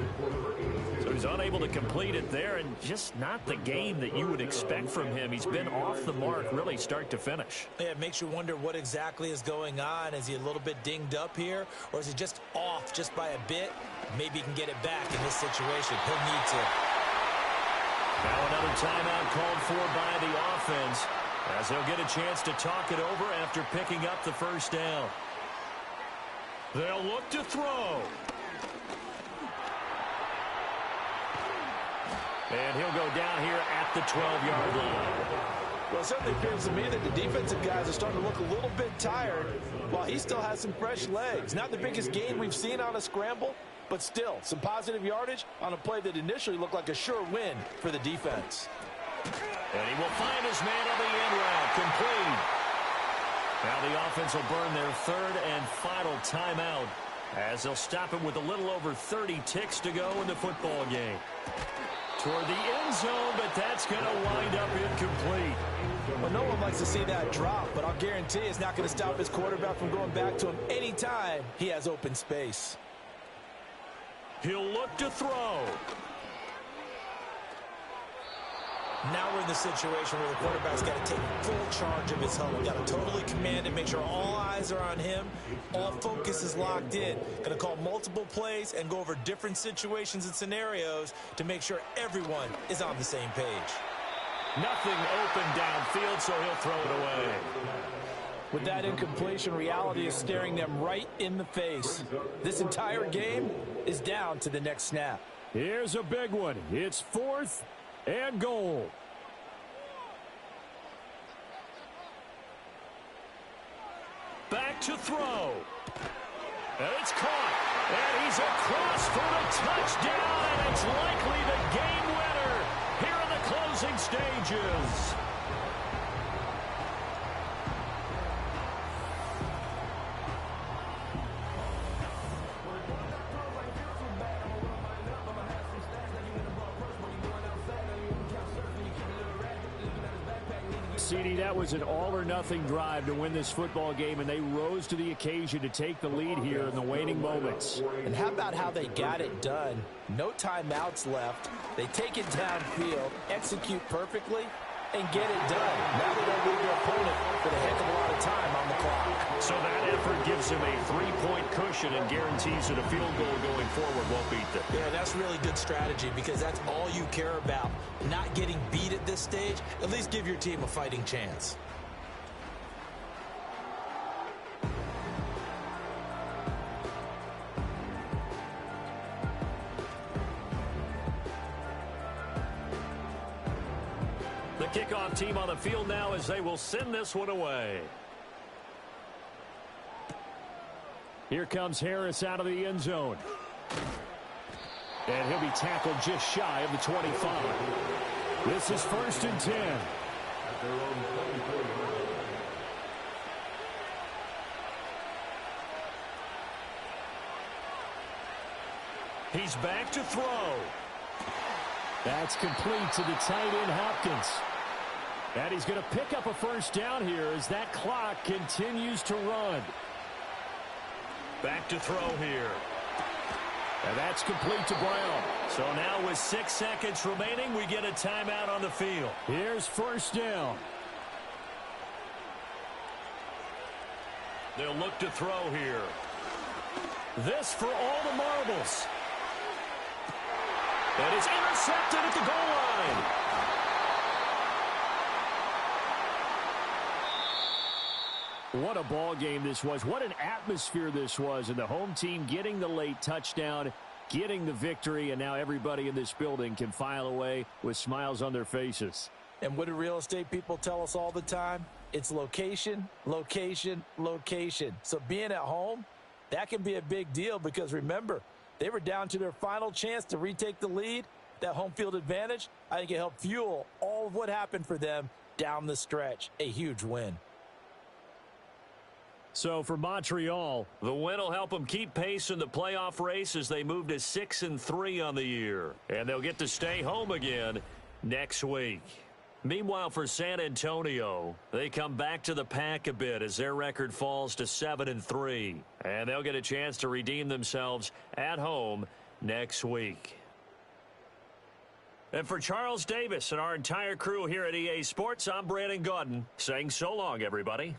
So he's unable to complete it there, and just not the game that you would expect from him. He's been off the mark really start to finish. Yeah, it makes you wonder what exactly is going on. Is he a little bit dinged up here, or is he just off just by a bit? Maybe he can get it back in this situation. He'll need to. Now another timeout called for by the offense, as they'll get a chance to talk it over after picking up the 1st down. They'll look to throw. And he'll go down here at the 12-yard line. Well, it certainly appears to me that the defensive guys are starting to look a little bit tired while he still has some fresh legs. Not the biggest gain we've seen on a scramble, but still some positive yardage on a play that initially looked like a sure win for the defense. And he will find his man on the end route, complete. Now the offense will burn their 3rd and final timeout as they'll stop it with a little over 30 ticks to go in the football game. Toward the end zone, but that's going to wind up incomplete. Well, no one likes to see that drop, but I'll guarantee it's not going to stop his quarterback from going back to him anytime he has open space. He'll look to throw. Now we're in the situation where the quarterback's got to take full charge of his huddle. Got to totally command and make sure all eyes are on him. All focus is locked in. Going to call multiple plays and go over different situations and scenarios to make sure everyone is on the same page. Nothing open downfield, so he'll throw it away. With that incompletion, reality is staring them right in the face. This entire game is down to the next snap. Here's a big one. It's 4th and goal. Back to throw. And it's caught. And he's across for the touchdown. And it's likely the game winner here in the closing stages. CD, that was an all-or-nothing drive to win this football game, and they rose to the occasion to take the lead here in the waning moments. And how about how they got it done? No timeouts left. They take it downfield, execute perfectly, and get it done. Now they don't leave their opponent with a heck of a lot of time on the clock. So that effort gives them a 3-point cushion and guarantees that a field goal going forward won't beat them. Yeah, that's really good strategy because that's all you care about. Not getting beat at this stage, at least give your team a fighting chance. The kickoff team on the field now as they will send this one away. Here comes Harris out of the end zone. And he'll be tackled just shy of the 25. This is 1st and 10. He's back to throw. That's complete to the tight end, Hopkins. And he's going to pick up a first down here as that clock continues to run. Back to throw here. And that's complete to Brown. So now with 6 seconds remaining, we get a timeout on the field. Here's first down. They'll look to throw here. This for all the marbles. And it's intercepted at the goal line. What a ball game this was. What an atmosphere this was. And the home team getting the late touchdown, getting the victory, and now everybody in this building can file away with smiles on their faces. And what do real estate people tell us all the time? It's location, location, location. So being at home, that can be a big deal because remember, they were down to their final chance to retake the lead. That home field advantage, I think it helped fuel all of what happened for them down the stretch. A huge win. So for Montreal, the win will help them keep pace in the playoff race as they move to 6-3 on the year. And they'll get to stay home again next week. Meanwhile, for San Antonio, they come back to the pack a bit as their record falls to 7-3. And they'll get a chance to redeem themselves at home next week. And for Charles Davis and our entire crew here at EA Sports, I'm Brandon Gaudin saying so long, everybody.